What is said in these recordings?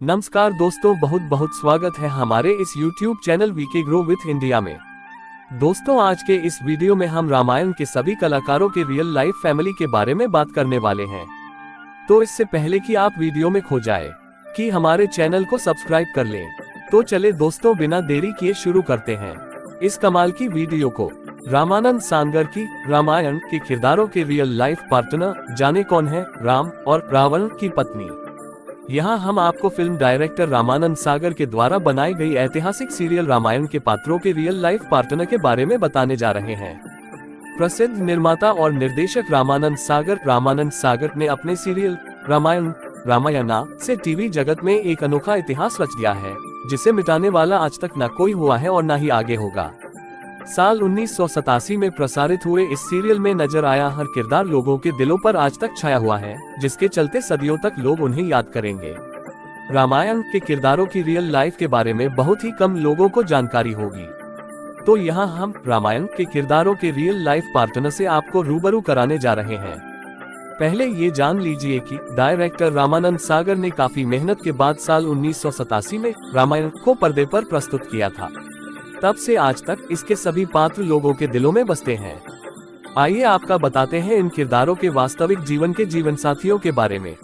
नमस्कार दोस्तों, बहुत बहुत स्वागत है हमारे इस YouTube channel VK grow with India में। दोस्तों, आज के इस वीडियो में हम रामायण के सभी कलाकारों के रियल लाइफ फैमिली के बारे में बात करने वाले हैं। तो इससे पहले कि आप वीडियो में खो जाए कि हमारे चैनल को सब्सक्राइब कर लें। तो चले दोस्तों, बिना देरी किए शुरू करते हैं इस कमाल की वीडियो को। रामानंद सागर की रामायण के किरदारों के रियल लाइफ पार्टनर जाने कौन है राम और रावण की पत्नी। यहाँ हम आपको फिल्म डायरेक्टर रामानंद सागर के द्वारा बनाई गई ऐतिहासिक सीरियल रामायण के पात्रों के रियल लाइफ पार्टनर के बारे में बताने जा रहे हैं। प्रसिद्ध निर्माता और निर्देशक रामानंद सागर ने अपने सीरियल रामायणा से टीवी जगत में एक अनोखा इतिहास रच दिया है, जिसे मिटाने वाला आज तक न कोई हुआ है और न ही आगे होगा। साल 1987 में प्रसारित हुए इस सीरियल में नजर आया हर किरदार लोगों के दिलों पर आज तक छाया हुआ है, जिसके चलते सदियों तक लोग उन्हें याद करेंगे। रामायण के किरदारों की रियल लाइफ के बारे में बहुत ही कम लोगों को जानकारी होगी, तो यहाँ हम रामायण के किरदारों के रियल लाइफ पार्टनर से आपको रूबरू कराने जा रहे हैं। पहले ये जान लीजिए कि डायरेक्टर रामानंद सागर ने काफी मेहनत के बाद साल 1987 में रामायण को पर्दे पर प्रस्तुत किया था। तब से आज तक इसके सभी पात्र लोगों के दिलों में बसते हैं। आइए आपका बताते हैं इन किरदारों के वास्तविक जीवन के जीवन साथियों के बारे में।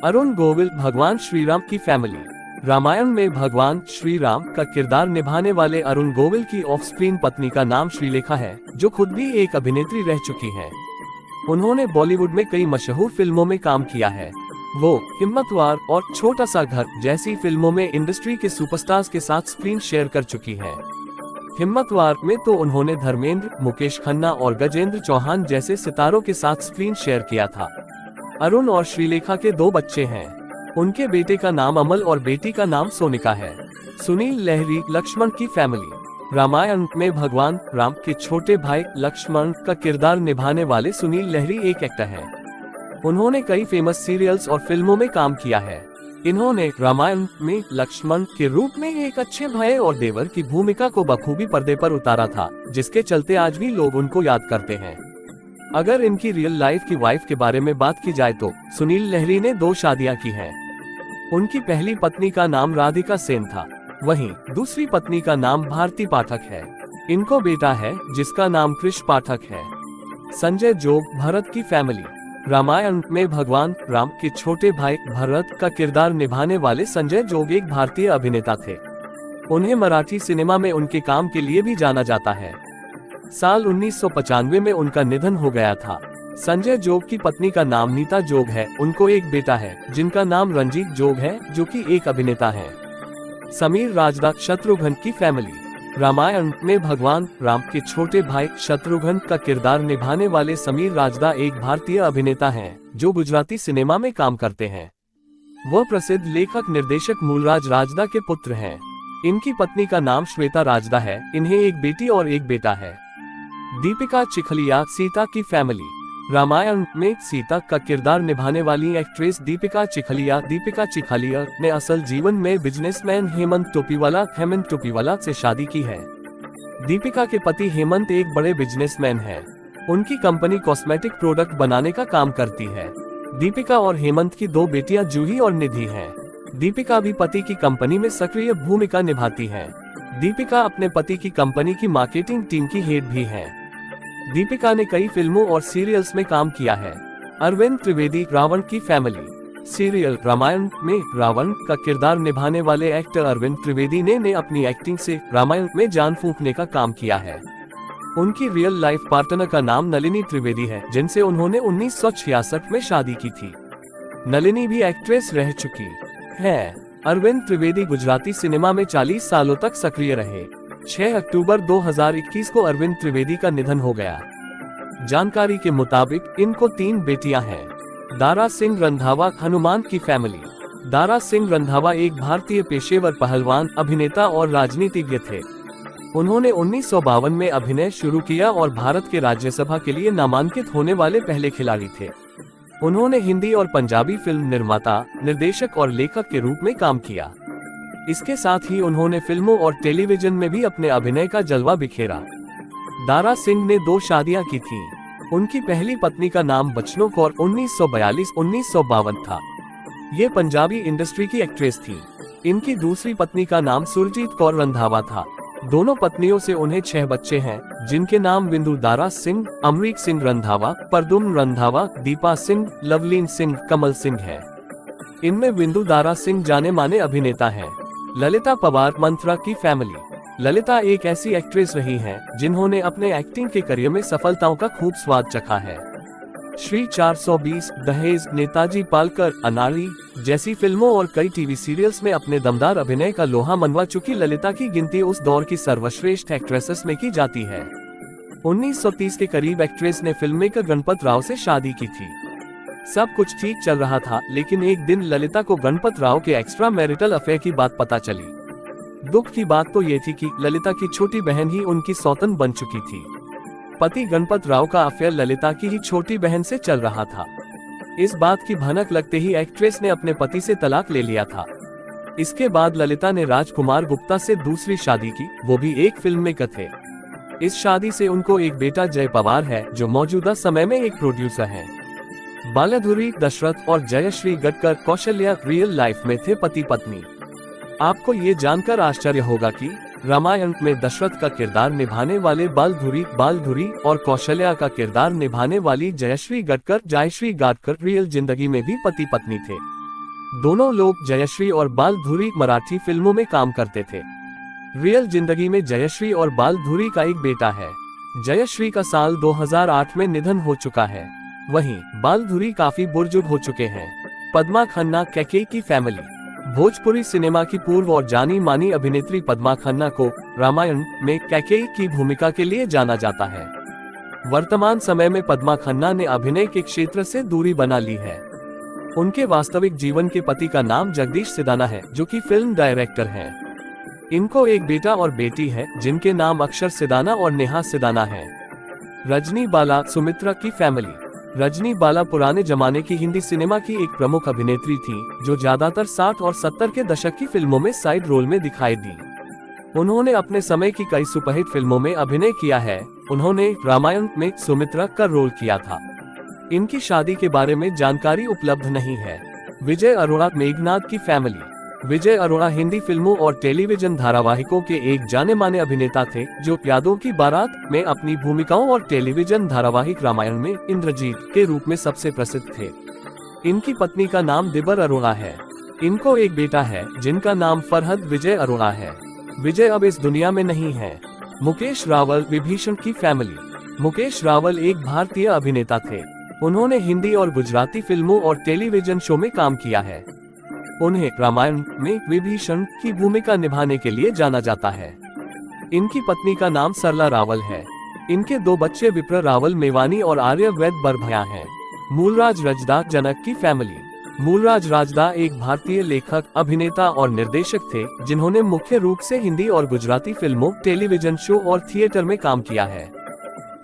अरुण गोविल भगवान श्री राम की फैमिली। रामायण में भगवान श्री राम का किरदार निभाने वाले अरुण गोविल की ऑफ स्क्रीन पत्नी का नाम श्रीलेखा है, जो खुद भी एक अभिनेत्री रह चुकी हैं। उन्होंने बॉलीवुड में कई मशहूर फिल्मों में काम किया है। वो हिम्मतवार और छोटा सा घर जैसी फिल्मों में इंडस्ट्री के सुपरस्टार्स के साथ स्क्रीन शेयर कर चुकी हैं। हिम्मतवार में तो उन्होंने धर्मेंद्र, मुकेश खन्ना और गजेंद्र चौहान जैसे सितारों के साथ स्क्रीन शेयर किया था। अरुण और श्रीलेखा के 2 बच्चे हैं। उनके बेटे का नाम अमल और बेटी का नाम सोनिका है। सुनील लहरी लक्ष्मण की फैमिली। रामायण में भगवान राम के छोटे भाई लक्ष्मण का किरदार निभाने वाले सुनील लहरी एक एक्टर हैं। उन्होंने कई फेमस सीरियल्स और फिल्मों में काम किया है। इन्होंने रामायण में लक्ष्मण के रूप में एक अच्छे भाई और देवर की भूमिका को बखूबी पर्दे पर उतारा था, जिसके चलते आज भी लोग उनको याद करते हैं। अगर इनकी रियल लाइफ की वाइफ के बारे में बात की जाए तो सुनील लहरी ने 2 शादियां की हैं। उनकी पहली पत्नी का नाम राधिका सेन था, वहीं दूसरी पत्नी का नाम भारती पाठक है। इनको बेटा है जिसका नाम कृष पाठक है। संजय जोग भरत की फैमिली। रामायण में भगवान राम के छोटे भाई भरत का किरदार निभाने वाले संजय जोग एक भारतीय अभिनेता थे। उन्हें मराठी सिनेमा में उनके काम के लिए भी जाना जाता है। साल 1995 में उनका निधन हो गया था। संजय जोग की पत्नी का नाम नीता जोग है। उनको एक बेटा है जिनका नाम रंजीत जोग है, जो कि एक अभिनेता है। समीर राजदा शत्रुघ्न की फैमिली। रामायण में भगवान राम के छोटे भाई शत्रुघ्न का किरदार निभाने वाले समीर राजदा एक भारतीय अभिनेता हैं, जो गुजराती सिनेमा में काम करते हैं। वह प्रसिद्ध लेखक निर्देशक मूलराज राजदा के पुत्र हैं। इनकी पत्नी का नाम श्वेता राजदा है। इन्हें एक बेटी और एक बेटा है। दीपिका चिखलिया सीता की फैमिली। रामायण में सीता का किरदार निभाने वाली एक्ट्रेस दीपिका चिखलिया ने असल जीवन में बिजनेसमैन हेमंत टोपीवाला से शादी की है। दीपिका के पति हेमंत एक बड़े बिजनेसमैन हैं। उनकी कंपनी कॉस्मेटिक प्रोडक्ट बनाने का काम करती है। दीपिका और हेमंत की 2 बेटियां जूही और निधि हैं। दीपिका भी पति की कंपनी में सक्रिय भूमिका निभाती हैं। दीपिका अपने पति की कंपनी की मार्केटिंग टीम की हेड भी हैं। दीपिका ने कई फिल्मों और सीरियल्स में काम किया है। अरविंद त्रिवेदी रावण की फैमिली। सीरियल रामायण में रावण का किरदार निभाने वाले एक्टर अरविंद त्रिवेदी ने अपनी एक्टिंग से रामायण में जान फूंकने का काम किया है। उनकी रियल लाइफ पार्टनर का नाम नलिनी त्रिवेदी है, जिनसे उन्होंने 1966 में शादी की थी। नलिनी भी एक्ट्रेस रह चुकी है। अरविंद त्रिवेदी गुजराती सिनेमा में 40 सालों तक सक्रिय रहे। 6 अक्टूबर 2021 को अरविंद त्रिवेदी का निधन हो गया। जानकारी के मुताबिक इनको 3 बेटियां हैं। दारा सिंह रंधावा हनुमान की फैमिली। दारा सिंह रंधावा एक भारतीय पेशेवर पहलवान, अभिनेता और राजनीतिज्ञ थे। उन्होंने 1952 में अभिनय शुरू किया और भारत के राज्यसभा के लिए नामांकित होने वाले पहले खिलाड़ी थे। उन्होंने हिंदी और पंजाबी फिल्म निर्माता, निर्देशक और लेखक के रूप में काम किया। इसके साथ ही उन्होंने फिल्मों और टेलीविजन में भी अपने अभिनय का जलवा बिखेरा। दारा सिंह ने 2 शादियां की थीं। उनकी पहली पत्नी का नाम बचनों कौर 1942-1952 था। ये पंजाबी इंडस्ट्री की एक्ट्रेस थी। इनकी दूसरी पत्नी का नाम सुरजीत कौर रंधावा था। दोनों पत्नियों से उन्हें 6 बच्चे हैं, जिनके नाम विंदु दारा सिंह, अमरीक सिंह रंधावा, परदुम रंधावा, दीपा सिंह, लवलीन सिंह, कमल सिंह है। इनमें विंदु दारा सिंह जाने माने अभिनेता हैं। ललिता पवार मंत्रा की फैमिली। ललिता एक ऐसी एक्ट्रेस रही हैं, जिन्होंने अपने एक्टिंग के करियर में सफलताओं का खूब स्वाद चखा है। श्री 420, दहेज, नेताजी पालकर, अनाड़ी जैसी फिल्मों और कई टीवी सीरियल्स में अपने दमदार अभिनय का लोहा मनवा चुकी ललिता की गिनती उस दौर की सर्वश्रेष्ठ एक्ट्रेसेस में की जाती है। 1930 के करीब एक्ट्रेस ने फिल्म मेकर गणपत राव से शादी की थी। सब कुछ ठीक चल रहा था, लेकिन एक दिन ललिता को गणपत राव के एक्स्ट्रा मैरिटल अफेयर की बात पता चली। दुख की बात तो ये थी कि ललिता की छोटी बहन ही उनकी सौतन बन चुकी थी। पति गणपत राव का अफेयर ललिता की ही छोटी बहन से चल रहा था। इस बात की भनक लगते ही एक्ट्रेस ने अपने पति से तलाक ले लिया था। इसके बाद ललिता ने राजकुमार गुप्ता से दूसरी शादी की, वो भी एक फिल्म मेकर थे। इस शादी से उनको एक बेटा जय पवार है, जो मौजूदा समय में एक प्रोड्यूसर है। बालाधुरी, दशरथ और जयश्री गडकर कौशल्या रियल लाइफ में थे पति पत्नी। आपको ये जानकर आश्चर्य होगा कि रामायण में दशरथ का किरदार निभाने वाले बालधुरी और कौशल्या का किरदार निभाने वाली जयश्री गडकर रियल जिंदगी में भी पति पत्नी थे। दोनों लोग जयश्री और बालधुरी मराठी फिल्मों में काम करते थे। रियल जिंदगी में जयश्री और बालधुरी का एक बेटा है। जयश्री का साल 2008 में निधन हो चुका है। वहीं बालधुरी काफी बुजुर्ग हो चुके हैं। पद्मा खन्ना कैकेयी की फैमिली। भोजपुरी सिनेमा की पूर्व और जानी मानी अभिनेत्री पद्मा खन्ना को रामायण में कैकेयी की भूमिका के लिए जाना जाता है। वर्तमान समय में पद्मा खन्ना ने अभिनय के क्षेत्र से दूरी बना ली है। उनके वास्तविक जीवन के पति का नाम जगदीश सिदाना है, जो कि फिल्म डायरेक्टर हैं। इनको एक बेटा और बेटी है, जिनके नाम अक्षर सिदाना और नेहा सिदाना है। रजनी बाला सुमित्रा की फैमिली। रजनी बाला पुराने जमाने की हिंदी सिनेमा की एक प्रमुख अभिनेत्री थी, जो ज्यादातर 60 और 70 के दशक की फिल्मों में साइड रोल में दिखाई दी। उन्होंने अपने समय की कई सुपरहिट फिल्मों में अभिनय किया है। उन्होंने रामायण में सुमित्रा का रोल किया था। इनकी शादी के बारे में जानकारी उपलब्ध नहीं है। विजय अरोड़ा मेघनाथ की फैमिली। विजय अरोड़ा हिंदी फिल्मों और टेलीविजन धारावाहिकों के एक जाने माने अभिनेता थे, जो यादों की बारात में अपनी भूमिकाओं और टेलीविजन धारावाहिक रामायण में इंद्रजीत के रूप में सबसे प्रसिद्ध थे। इनकी पत्नी का नाम दिबर अरोड़ा है। इनको एक बेटा है, जिनका नाम फरहद विजय अरोड़ा है। विजय अब इस दुनिया में नहीं है। मुकेश रावल विभीषण की फैमिली। मुकेश रावल एक भारतीय अभिनेता थे। उन्होंने हिंदी और गुजराती फिल्मों और टेलीविजन शो में काम किया है। उन्हें रामायण में विभीषण की भूमिका निभाने के लिए जाना जाता है। इनकी पत्नी का नाम सरला रावल है। इनके 2 बच्चे विप्र रावल मेवानी और आर्य वैद बरभया हैं। मूलराज रजदा जनक की फैमिली। मूलराज राजदा एक भारतीय लेखक, अभिनेता और निर्देशक थे, जिन्होंने मुख्य रूप से हिंदी और गुजराती फिल्मों, टेलीविजन शो और थिएटर में काम किया है।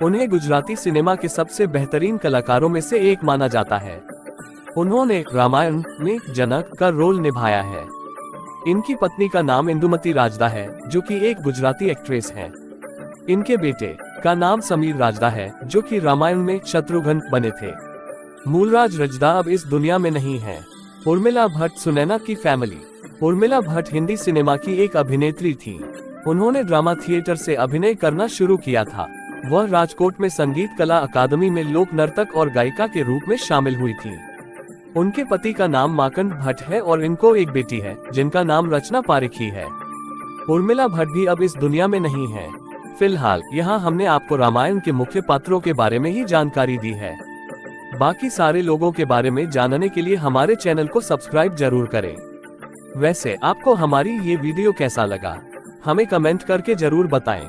उन्हें गुजराती सिनेमा के सबसे बेहतरीन कलाकारों में से एक माना जाता है। उन्होंने रामायण में जनक का रोल निभाया है। इनकी पत्नी का नाम इंदुमती राजदा है, जो कि एक गुजराती एक्ट्रेस हैं। इनके बेटे का नाम समीर राजदा है, जो कि रामायण में शत्रुघ्न बने थे। मूलराज रजदा अब इस दुनिया में नहीं है। उर्मिला भट्ट सुनैना की फैमिली। उर्मिला भट्ट हिंदी सिनेमा की एक अभिनेत्री थी। उन्होंने ड्रामा थिएटर से अभिनय करना शुरू किया था। वह राजकोट में संगीत कला अकादमी में लोक नर्तक और गायिका के रूप में शामिल हुई थी। उनके पति का नाम माकंड भट्ट है और इनको एक बेटी है, जिनका नाम रचना पारेखी है। उर्मिला भट्ट भी अब इस दुनिया में नहीं है। फिलहाल यहाँ हमने आपको रामायण के मुख्य पात्रों के बारे में ही जानकारी दी है। बाकी सारे लोगों के बारे में जानने के लिए हमारे चैनल को सब्सक्राइब जरूर करें। वैसे आपको हमारी ये वीडियो कैसा लगा, हमें कमेंट करके जरूर बताएं।